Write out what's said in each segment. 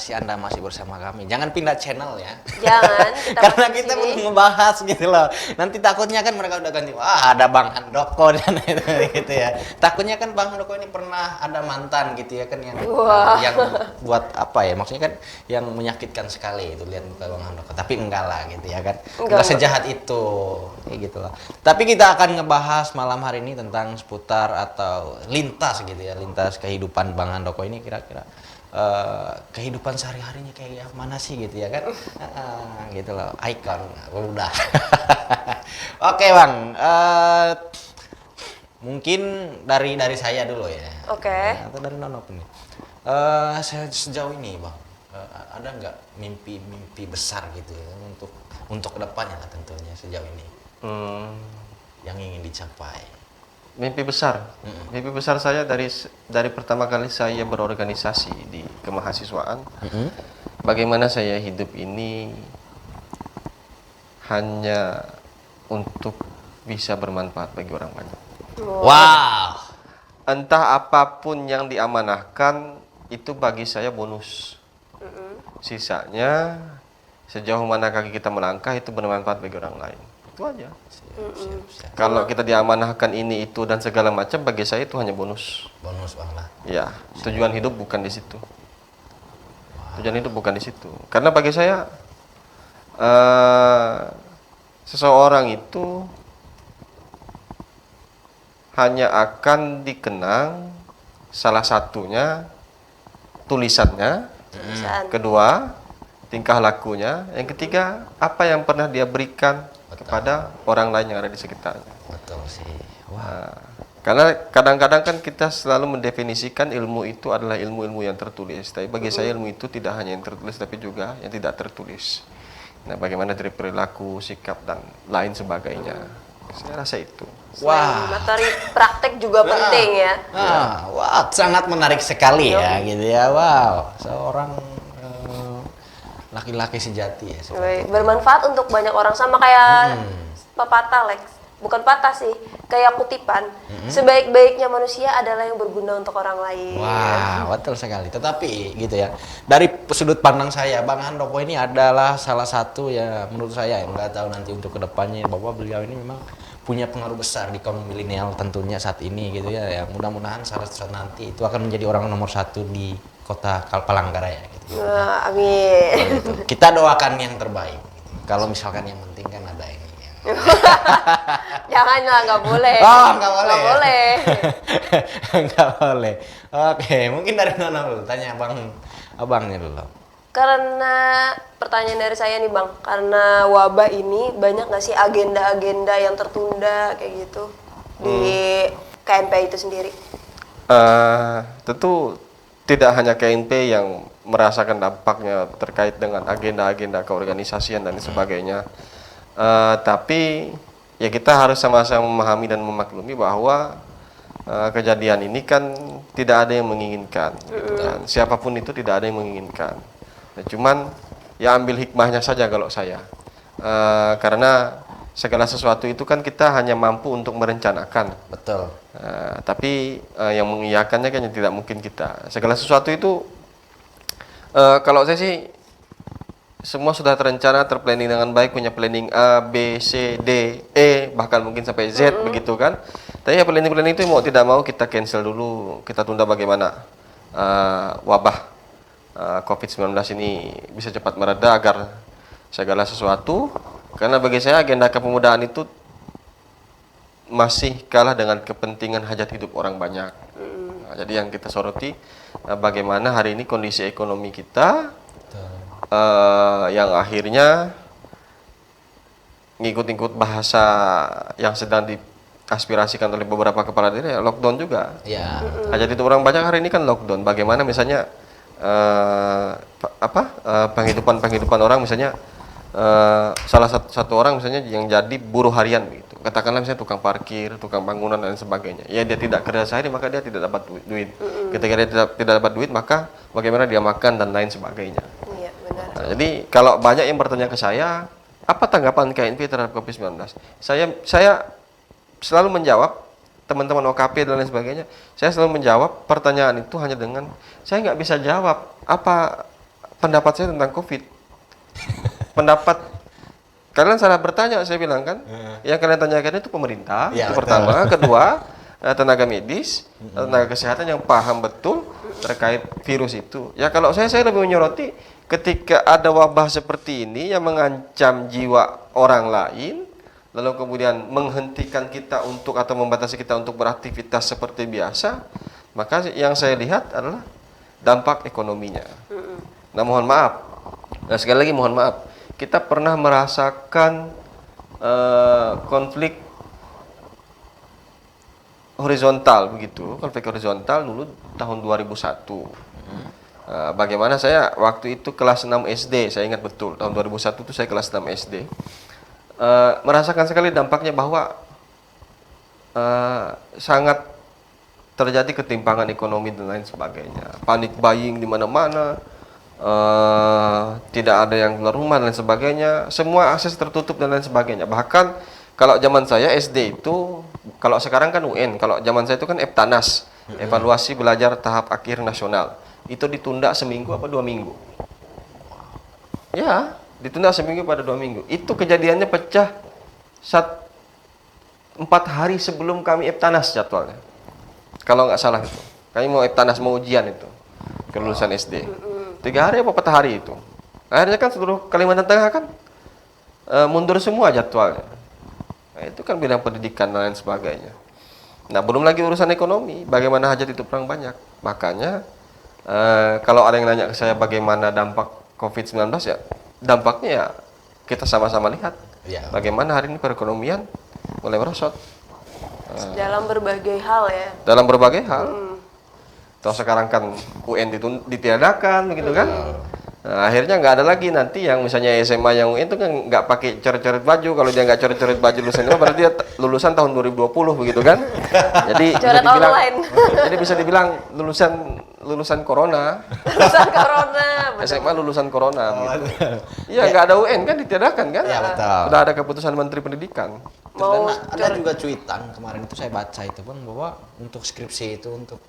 kasih Anda masih bersama kami. Jangan pindah channel ya. Jangan. Karena kita belum ngebahas gitu loh. Nanti takutnya kan mereka udah ganti, wah ada Bang Handoko dan itu gitu ya. Takutnya kan Bang Handoko ini pernah ada mantan gitu ya kan yang buat apa ya? Maksudnya kan yang menyakitkan sekali itu lihat muka Bang Handoko. Tapi enggak lah gitu ya kan. Enggak sejahat itu kayak gitu loh. Tapi kita akan ngebahas malam hari ini tentang seputar atau lintas gitu ya, lintas kehidupan Bang Handoko ini kira-kira kehidupan sehari-harinya kayak mana sih gitu ya kan. Gitu loh, icon udah. Oke Bang, mungkin dari saya dulu ya. Oke. Atau dari Nonop nih. Sejauh ini Bang, ada nggak mimpi besar gitu ya untuk kedepannya lah tentunya sejauh ini yang ingin dicapai? Mimpi besar. Mimpi besar saya dari pertama kali saya berorganisasi di kemahasiswaan. Bagaimana saya hidup ini hanya untuk bisa bermanfaat bagi orang banyak. Wow. Entah apapun yang diamanahkan itu bagi saya bonus. Sisanya sejauh mana kaki kita melangkah itu bermanfaat bagi orang lain. Itu aja. Siap. Kalau kita diamanahkan ini itu dan segala macam bagi saya itu hanya bonus. Bonus Bang lah. Ya, tujuan hidup bukan di situ. Tujuan hidup bukan di situ. Karena bagi saya seseorang itu hanya akan dikenang salah satunya tulisannya, kedua tingkah lakunya, yang ketiga apa yang pernah dia berikan kepada orang lain yang ada di sekitarnya. Betul sih. Wah. Karena kadang-kadang kan kita selalu mendefinisikan ilmu itu adalah ilmu-ilmu yang tertulis. Tapi bagi saya ilmu itu tidak hanya yang tertulis tapi juga yang tidak tertulis. Nah, bagaimana dari perilaku, sikap dan lain sebagainya. Saya rasa itu. Wah. Materi praktek juga penting ya. Wah, sangat menarik sekali ya gitu ya. Wow, seorang laki-laki sejati ya. Bermanfaat untuk banyak orang, sama kayak pepatah Lex. Bukan patah sih, kayak kutipan. Sebaik-baiknya manusia adalah yang berguna untuk orang lain. Wah, betul sekali. Tetapi gitu ya, dari sudut pandang saya, Bang Handoko ini adalah salah satu ya menurut saya, nggak tahu nanti untuk kedepannya bahwa beliau ini memang punya pengaruh besar di kaum milenial tentunya saat ini gitu ya. Ya mudah-mudahan salah satu nanti itu akan menjadi orang nomor satu di kota Palangkaraya. Gitu. Wah, amin. Gitu. Kita doakan yang terbaik. Kalau misalkan yang penting kan ada ini. Janganlah, nggak boleh. Oh, nggak boleh. Nggak boleh. Nggak boleh. Oke, mungkin dari Nona dulu. Tanya abangnya dulu. Karena pertanyaan dari saya nih Bang, karena wabah ini banyak nggak sih agenda-agenda yang tertunda kayak gitu di KNP itu sendiri? Tentu tidak hanya KNP yang merasakan dampaknya terkait dengan agenda-agenda keorganisasian dan sebagainya. Tapi ya kita harus sama-sama memahami dan memaklumi bahwa kejadian ini kan tidak ada yang menginginkan, gitu kan. Siapapun itu tidak ada yang menginginkan. Nah, cuman ya ambil hikmahnya saja kalau saya, karena segala sesuatu itu kan kita hanya mampu untuk merencanakan. Betul. Tapi yang mengiyakannya kan yang tidak mungkin kita. Segala sesuatu itu kalau saya sih semua sudah terencana, terplanning dengan baik, punya planning A, B, C, D, E, bahkan mungkin sampai Z begitu kan. Tapi ya planning-planning itu mau tidak mau kita cancel dulu, kita tunda bagaimana wabah COVID-19 ini bisa cepat mereda agar segala sesuatu, karena bagi saya agenda kepemudaan itu masih kalah dengan kepentingan hajat hidup orang banyak. Jadi yang kita soroti bagaimana hari ini kondisi ekonomi kita yang akhirnya ngikut-ngikut bahasa yang sedang diaspirasikan oleh beberapa kepala daerah, lockdown juga. Ya. Hajat hidup orang banyak hari ini kan lockdown. Bagaimana misalnya penghidupan orang, misalnya salah satu orang misalnya yang jadi buruh harian gitu. Katakanlah misalnya tukang parkir, tukang bangunan dan sebagainya. Ya dia tidak kerja sehari maka dia tidak dapat duit. Ketika dia tidak dapat duit maka bagaimana dia makan dan lain sebagainya. Iya, benar. Nah, jadi kalau banyak yang bertanya ke saya, apa tanggapan KNP terhadap COVID-19? Saya selalu menjawab, teman-teman OKP dan lain sebagainya, saya selalu menjawab pertanyaan itu hanya dengan, saya nggak bisa jawab apa pendapat saya tentang COVID. Pendapat kalian salah bertanya, saya bilang kan. Yang kalian tanyakan itu pemerintah, Ya, itu pertama. Kedua, tenaga medis, tenaga kesehatan yang paham betul terkait virus itu. Ya kalau saya lebih menyoroti ketika ada wabah seperti ini yang mengancam jiwa orang lain, lalu kemudian menghentikan kita untuk atau membatasi kita untuk beraktivitas seperti biasa, maka yang saya lihat adalah dampak ekonominya. Nah mohon maaf, nah sekali lagi mohon maaf, kita pernah merasakan konflik horizontal begitu, konflik horizontal dulu tahun 2001. Bagaimana saya waktu itu kelas 6 SD, saya ingat betul tahun 2001 itu saya kelas 6 SD. Merasakan sekali dampaknya bahwa sangat terjadi ketimpangan ekonomi dan lain sebagainya. Panik buying di mana-mana, tidak ada yang keluar rumah dan lain sebagainya. Semua akses tertutup dan lain sebagainya. Bahkan kalau zaman saya SD itu, kalau sekarang kan UN, kalau zaman saya itu kan Eptanas, evaluasi belajar tahap akhir nasional. Itu ditunda seminggu apa 2 minggu. Ya, ditunda seminggu pada 2 minggu. Itu kejadiannya pecah 4 hari sebelum kami Eptanas jadwalnya. Kalau nggak salah itu. Kami mau Eptanas, mau ujian itu. Kelulusan SD. 3 hari apa 4 hari itu. Akhirnya kan seluruh Kalimantan Tengah kan mundur semua jadwalnya. Nah, itu kan bidang pendidikan dan lain sebagainya. Nah, belum lagi urusan ekonomi. Bagaimana hajat itu perang banyak. Makanya kalau ada yang nanya ke saya bagaimana dampak COVID-19 ya, dampaknya ya kita sama-sama lihat. Ya. Bagaimana hari ini perekonomian mulai merosot. Dalam berbagai hal ya. Dalam berbagai hal. Toh sekarang kan UN ditiadakan begitu kan. Nah, akhirnya nggak ada lagi nanti yang misalnya SMA yang UN itu kan nggak pakai coret-coret baju. Kalau dia nggak coret-coret baju lulusan itu berarti dia lulusan tahun 2020 begitu kan. Jadi Coret online. jadi bisa dibilang lulusan corona. Lulusan corona. SMA lulusan corona gitu. Iya, nggak ada UN kan ditiadakan kan. Ya, betul. Udah ada keputusan Menteri Pendidikan. Mau Dan ada juga cuitan kemarin itu saya baca itu Bang, bahwa untuk skripsi itu untuk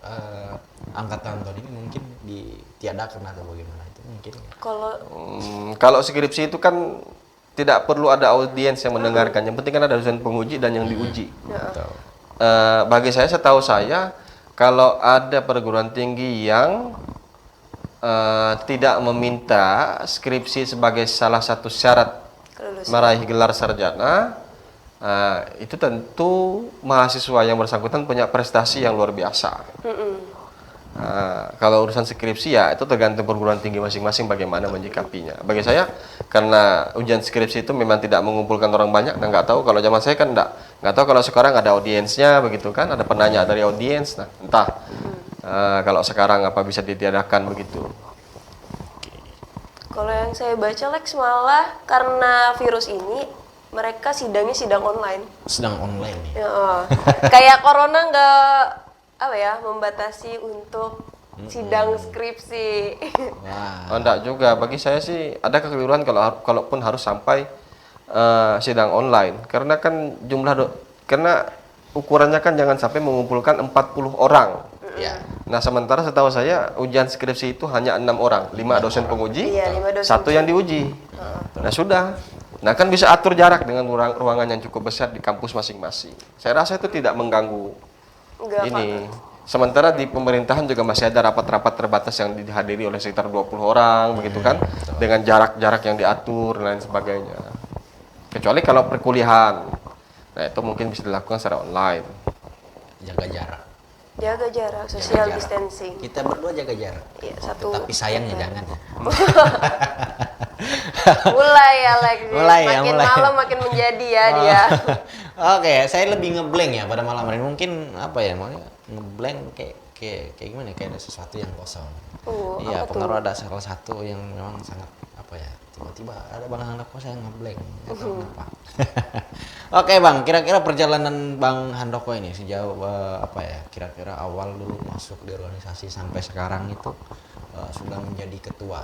angkatan tahun ini mungkin ditiadakan atau bagaimana itu mungkin. Kalau Kalau skripsi itu kan tidak perlu ada audiens yang mendengarkan. Yang penting kan ada dosen penguji dan yang diuji. Betul. Bagi saya, setahu saya, kalau ada perguruan tinggi yang tidak meminta skripsi sebagai salah satu syarat kelulusan. meraih gelar sarjana, itu tentu mahasiswa yang bersangkutan punya prestasi yang luar biasa. Kalau urusan skripsi ya itu tergantung perguruan tinggi masing-masing bagaimana menyikapinya. Bagi saya, karena ujian skripsi itu memang tidak mengumpulkan orang banyak, dan nggak tahu kalau zaman saya kan nggak tahu kalau sekarang ada audiensnya begitu kan, ada penanya dari audiens, nah entah kalau sekarang apa bisa ditiadakan begitu. Kalau yang saya baca Lex malah karena virus ini mereka sidangnya sidang online. Sedang online nih. Ya, kayak corona nggak apa ya membatasi untuk sidang skripsi. Wah. Oh, enggak juga, bagi saya sih ada kekeliruan kalaupun harus sampai sidang online, karena kan karena ukurannya kan jangan sampai mengumpulkan 40 orang. Ya. Nah, sementara setahu saya ujian skripsi itu hanya 6 orang, 5 dosen penguji, Iya, 5 dosen. 1 yang diuji. Nah, sudah. Nah, kan bisa atur jarak dengan ruangan yang cukup besar di kampus masing-masing. Saya rasa itu tidak mengganggu Nggak ini. Sementara di pemerintahan juga masih ada rapat-rapat terbatas yang dihadiri oleh sekitar 20 orang begitu kan, dengan jarak-jarak yang diatur dan lain sebagainya. Kecuali kalau perkuliahan. Nah, itu mungkin bisa dilakukan secara online. Jaga jarak. jaga jarak, social Jaga jarak. distancing. Kita berdua jaga jarak. Iya, satu. Tapi sayangnya jangan ya. Mulai ya Lex. Mulai ya, makin mulai. malam makin menjadi ya dia. Oke, saya lebih ngeblank ya pada malam hari. Mungkin apa ya, makanya ngeblank kayak gimana ya, kayak ada sesuatu yang kosong. Iya, apa tuh? pengaruh ada salah satu yang memang sangat apa ya, tiba-tiba ada Bang Handoko saya ngeblank, nggak tahu kenapa. Oke Bang, kira-kira perjalanan Bang Handoko ini sejauh apa ya, kira-kira awal dulu masuk di organisasi sampai sekarang itu sudah menjadi ketua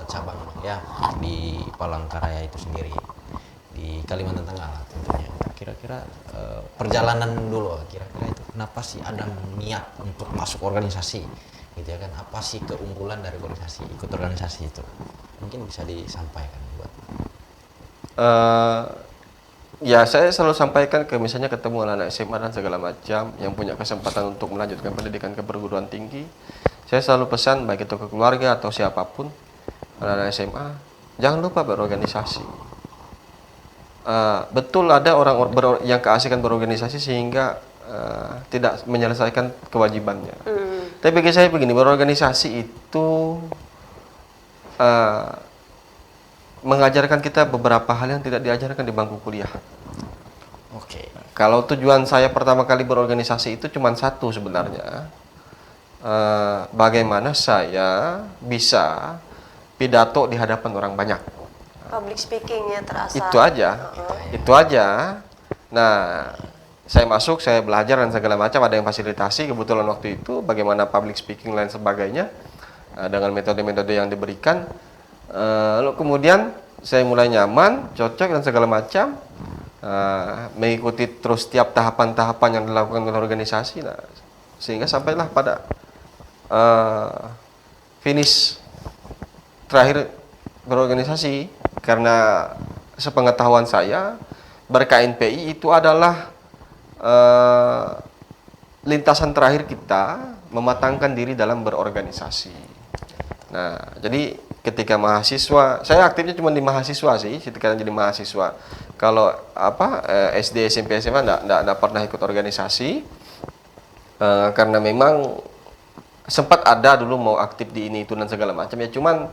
cabang ya di Palangkaraya itu sendiri di Kalimantan Tengah lah tentunya. Kira-kira perjalanan dulu, kira-kira itu kenapa sih ada niat untuk masuk organisasi gitu ya kan, apa sih keunggulan dari organisasi, ikut organisasi itu? Mungkin bisa disampaikan buat. Ya saya selalu sampaikan ke misalnya ketemu anak SMA dan segala macam yang punya kesempatan untuk melanjutkan pendidikan ke perguruan tinggi, saya selalu pesan baik itu ke keluarga atau siapapun anak-anak SMA, jangan lupa berorganisasi. Betul ada orang yang keasikan berorganisasi sehingga tidak menyelesaikan kewajibannya. Tapi bagi saya begini, berorganisasi itu mengajarkan kita beberapa hal yang tidak diajarkan di bangku kuliah. Oke. Kalau tujuan saya pertama kali berorganisasi itu cuma satu sebenarnya, bagaimana saya bisa pidato di hadapan orang banyak. Public speaking ya terasa. Itu aja. Nah, saya masuk, saya belajar dan segala macam, ada yang fasilitasi kebetulan waktu itu bagaimana public speaking lain sebagainya dengan metode-metode yang diberikan. Lalu kemudian saya mulai nyaman, cocok dan segala macam, mengikuti terus setiap tahapan-tahapan yang dilakukan oleh organisasi, nah, sehingga sampailah pada finish terakhir berorganisasi. Karena sepengetahuan saya, ber-KNPI itu adalah lintasan terakhir kita mematangkan diri dalam berorganisasi. Nah, jadi ketika mahasiswa, saya aktifnya cuma di mahasiswa sih, ketika jadi mahasiswa. Kalau SD, SMP, SMA enggak pernah ikut organisasi, karena memang sempat ada dulu mau aktif di ini itu dan segala macam ya, cuman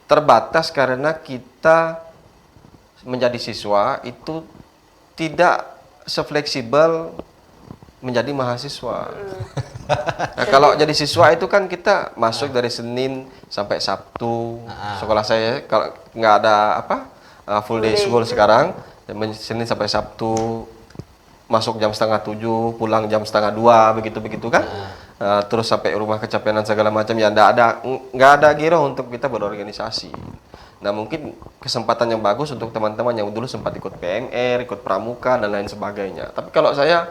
terbatas karena kita menjadi siswa itu tidak sefleksibel menjadi mahasiswa. Nah, kalau jadi siswa itu kan kita masuk dari Senin sampai Sabtu. Sekolah saya kalau nggak ada full day school sekarang, Senin sampai Sabtu, masuk jam 6:30, pulang jam 1:30, begitu kan. Terus sampai rumah kecapean dan segala macam ya, nggak ada giro untuk kita berorganisasi. Nah, mungkin kesempatan yang bagus untuk teman-teman yang dulu sempat ikut PMR, ikut pramuka dan lain sebagainya. Tapi kalau saya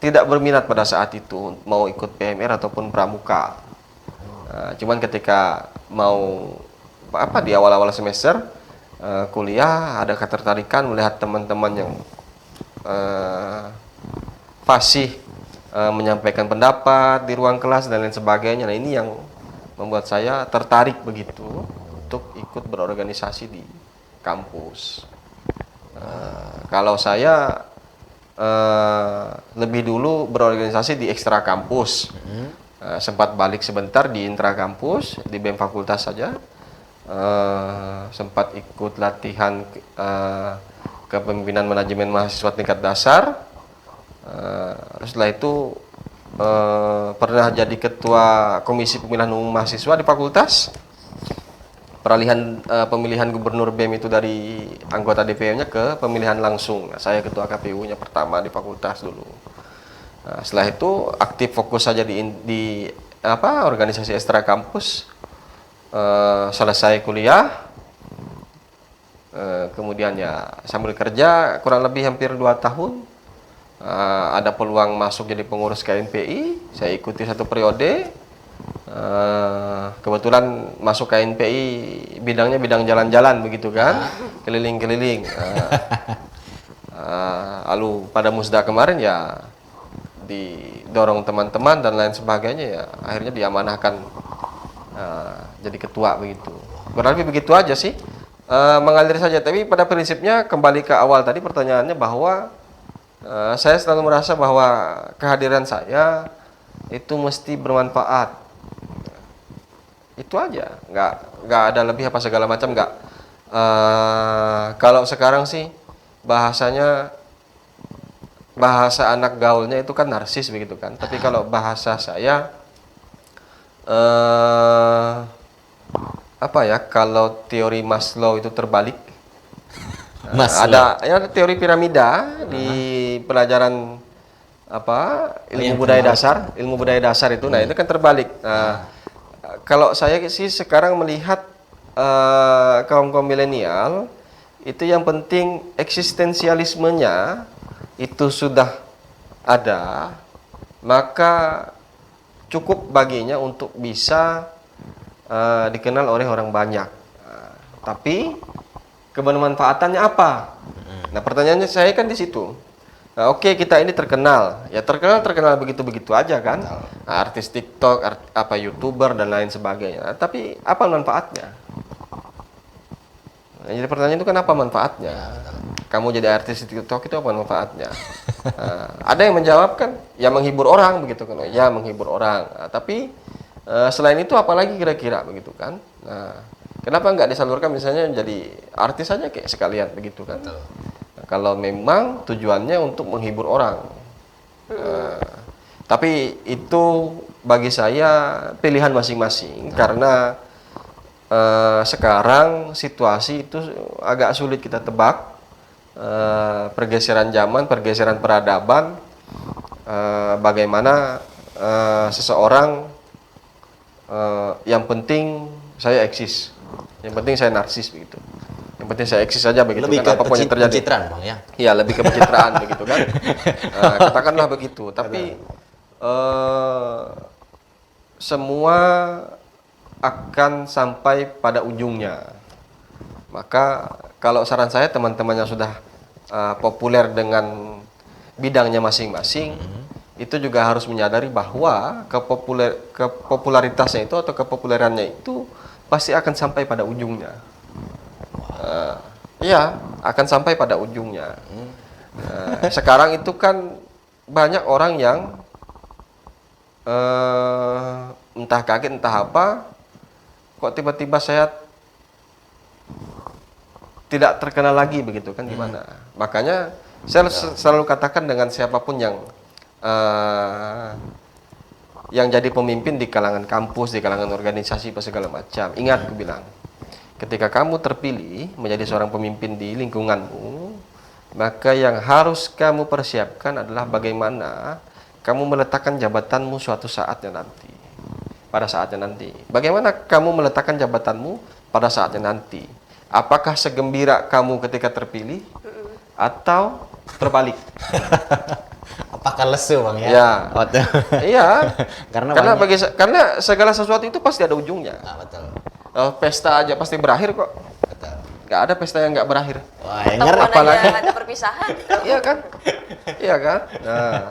tidak berminat pada saat itu mau ikut PMR ataupun pramuka. Cuman ketika mau di awal-awal semester kuliah ada ketertarikan melihat teman-teman yang fasih menyampaikan pendapat di ruang kelas dan lain sebagainya. Nah, ini yang membuat saya tertarik begitu untuk ikut berorganisasi di kampus. Kalau saya lebih dulu berorganisasi di ekstra kampus, sempat balik sebentar di intra kampus di BEM fakultas saja, sempat ikut latihan kepemimpinan manajemen mahasiswa tingkat dasar. Setelah itu pernah jadi ketua komisi pemilihan umum mahasiswa di fakultas. Peralihan pemilihan gubernur BEM itu dari anggota DPM-nya ke pemilihan langsung. Nah, saya ketua KPU-nya pertama di fakultas dulu. Nah, setelah itu aktif fokus saja di organisasi ekstra kampus. Selesai kuliah, kemudian ya sambil kerja kurang lebih hampir 2 tahun. Ada peluang masuk jadi pengurus KNPI, saya ikuti 1 periode. Kebetulan masuk KNPI bidangnya bidang jalan-jalan begitu kan, keliling-keliling. Lalu pada musda kemarin ya didorong teman-teman dan lain sebagainya ya, akhirnya diamanahkan jadi ketua begitu. Berarti begitu aja sih, mengalir saja. Tapi pada prinsipnya kembali ke awal tadi pertanyaannya bahwa saya selalu merasa bahwa kehadiran saya itu mesti bermanfaat. Itu aja, nggak ada lebih apa segala macam, nggak. Kalau sekarang sih bahasanya, bahasa anak gaulnya itu kan narsis begitu kan. Tapi kalau bahasa saya kalau teori Maslow itu terbalik. Ada teori piramida di pelajaran ilmu budaya dasar itu. Nah, itu kan terbalik. Kalau saya sih sekarang melihat kaum milenial itu yang penting eksistensialismenya itu sudah ada, maka cukup baginya untuk bisa dikenal oleh orang banyak. Tapi kebermanfaatannya apa? Nah, pertanyaannya saya kan di situ. Nah, oke, kita ini terkenal, ya terkenal begitu-begitu aja kan? Nah, artis TikTok, apa YouTuber dan lain sebagainya. Nah, tapi apa manfaatnya? Nah, jadi pertanyaan itu kan apa manfaatnya? Kamu jadi artis di TikTok itu apa manfaatnya? Nah, ada yang menjawab kan, ya menghibur orang begitu kan? Ya menghibur orang. Nah, tapi selain itu apalagi kira-kira begitu kan? Nah, kenapa nggak disalurkan misalnya jadi artis saja kayak sekalian begitu kan? Nah, kalau memang tujuannya untuk menghibur orang. Nah, tapi itu bagi saya pilihan masing-masing karena sekarang situasi itu agak sulit kita tebak. Pergeseran zaman, pergeseran peradaban, bagaimana seseorang yang penting saya eksis, yang penting saya narsis begitu, yang penting saya eksis saja begitu Lebih kan, ke apapun yang terjadi. pencitraan, Bang, ya. Iya, lebih ke pencitraan begitu kan. Katakanlah begitu, tapi semua akan sampai pada ujungnya. Maka kalau saran saya teman-teman yang sudah populer dengan bidangnya masing-masing, itu juga harus menyadari bahwa kepopularitasnya itu atau kepopulerannya itu pasti akan sampai pada ujungnya. Iya, akan sampai pada ujungnya. Sekarang itu kan banyak orang yang entah kaget entah apa, kok tiba-tiba saya tidak terkenal lagi begitu kan, gimana? Makanya saya selalu katakan dengan siapapun yang jadi pemimpin di kalangan kampus, di kalangan organisasi apa segala macam, ingat, aku bilang, ketika kamu terpilih menjadi seorang pemimpin di lingkunganmu, maka yang harus kamu persiapkan adalah bagaimana kamu meletakkan jabatanmu suatu saatnya nanti. Pada saatnya nanti. Bagaimana kamu meletakkan jabatanmu pada saatnya nanti? Apakah segembira kamu ketika terpilih atau terbalik? Apakah lesu, Bang, ya? Ya. Oh, tuh. Iya. Karena karena segala sesuatu itu pasti ada ujungnya. betul. Pesta aja pasti berakhir kok. Betul. Nggak ada pesta yang nggak berakhir. Wah, Temuan apalagi- aja ada perpisahan. Iya kan? Iya kan? Nah,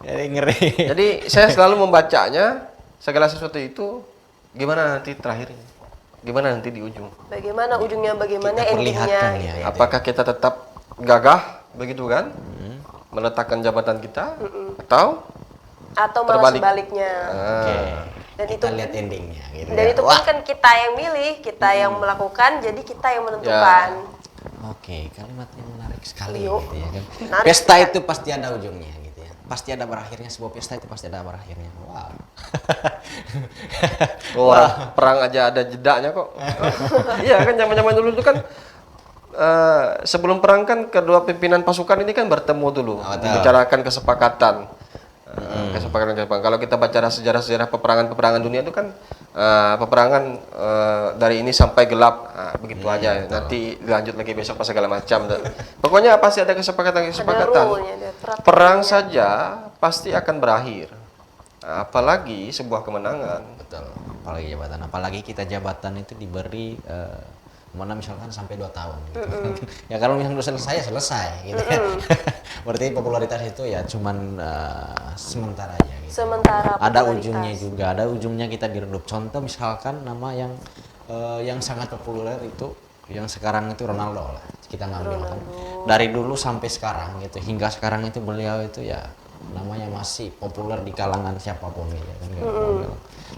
jadi ngeri. jadi saya selalu membacanya segala sesuatu itu gimana nanti terakhirnya, gimana nanti di ujung. Bagaimana ujungnya, bagaimana Kita endingnya. perlihatkan, Gitu ya. ya. Apakah kita tetap gagah begitu kan, meletakkan jabatan kita, Atau malah terbalik. sebaliknya. Oke. Dan Kita itu- lihat endingnya gitu. Dan ya. itu pun Wah. kan kita yang milih, kita yang melakukan, jadi kita yang menentukan. Oke, kalimat yang menarik sekali Yuk. gitu ya kan. Menarik Pesta ya. itu pasti ada ujungnya gitu ya. Pasti ada berakhirnya, sebuah pesta itu pasti ada berakhirnya. Wow. Wah, perang aja ada jedanya kok. Iya kan, zaman-zaman dulu itu kan sebelum perang kan kedua pimpinan pasukan ini kan bertemu dulu, Betul. membicarakan kesepakatan. Kesepakatan. Kalau kita baca sejarah-sejarah peperangan dunia itu kan peperangan dari ini sampai gelap, begitu aja. Nanti lanjut lagi besok apa segala macam. Pokoknya pasti ada kesepakatan. Ada rule-nya, ada peraturannya. Perang saja pasti akan berakhir. Nah, apalagi sebuah kemenangan. Betul. Apalagi jabatan, apalagi kita jabatan itu diberi mana misalkan sampai 2 tahun gitu. Ya kalau misalnya udah selesai gitu ya. Berarti popularitas itu ya cuman sementara aja gitu. Sementara Ada popularitas. ujungnya juga, ada ujungnya kita diredup. Contoh misalkan nama yang sangat populer itu yang sekarang itu Ronaldo lah. Kita ngambil kan. Dari dulu sampai sekarang gitu, hingga sekarang itu beliau itu ya namanya masih populer di kalangan siapapun gitu kan.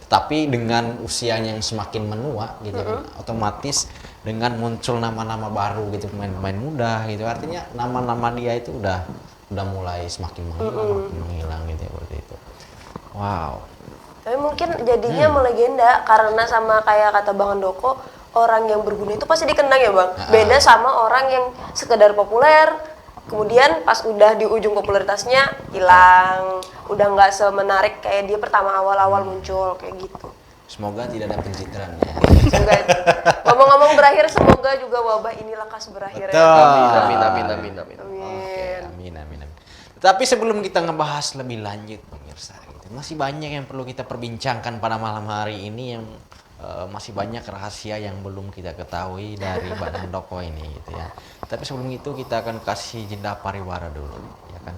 Tapi dengan usianya yang semakin menua gitu kan, otomatis dengan muncul nama-nama baru gitu, pemain-pemain muda gitu, artinya nama-nama dia itu udah mulai semakin menghilang gitu ya, seperti itu. Wow. Tapi mungkin jadinya melegenda karena sama kayak kata Bang Handoko, orang yang berguna itu pasti dikenang ya Bang. Beda sama orang yang sekedar populer, kemudian pas udah di ujung popularitasnya hilang, udah nggak semenarik kayak dia pertama awal-awal muncul kayak gitu. Semoga tidak ada pencitraan ya. Semoga ngomong-ngomong berakhir, semoga juga wabah ini lekas berakhir ya. Amin, amin, amin, amin. Oke, amin, amin, amin. Tapi sebelum kita ngebahas lebih lanjut pemirsa gitu, Masih banyak yang perlu kita perbincangkan pada malam hari ini yang masih banyak rahasia yang belum kita ketahui dari Bang Handoko ini gitu ya. Tapi sebelum itu kita akan kasih jeda pariwara dulu.